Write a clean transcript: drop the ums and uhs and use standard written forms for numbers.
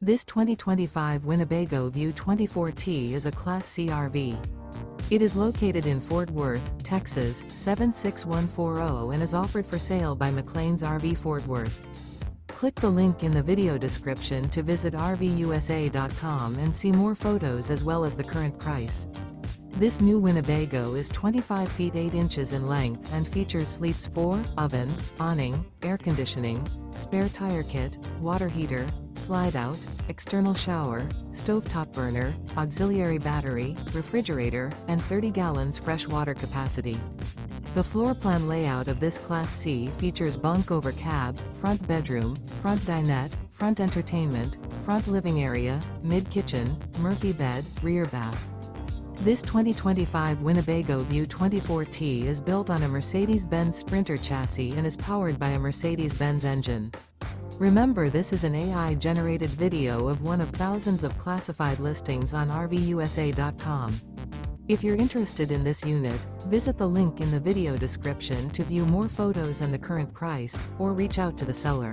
This 2025 Winnebago View 24T is a Class C RV. It is located in Fort Worth, Texas, 76140 and is offered for sale by McClain's RV Fort Worth. Click the link in the video description to visit RVUSA.com and see more photos as well as the current price. This new Winnebago is 25 feet 8 inches in length and features sleeps 4, oven, awning, air conditioning, spare tire kit, water heater, slide-out, external shower, stovetop burner, auxiliary battery, refrigerator, and 30 gallons fresh water capacity. The floor plan layout of this Class C features bunk over cab, front bedroom, front dinette, front entertainment, front living area, mid-kitchen, Murphy bed, rear bath. This 2025 Winnebago View 24T is built on a Mercedes-Benz Sprinter chassis and is powered by a Mercedes-Benz engine. Remember, this is an AI-generated video of one of thousands of classified listings on RVUSA.com. If you're interested in this unit, visit the link in the video description to view more photos and the current price, or reach out to the seller.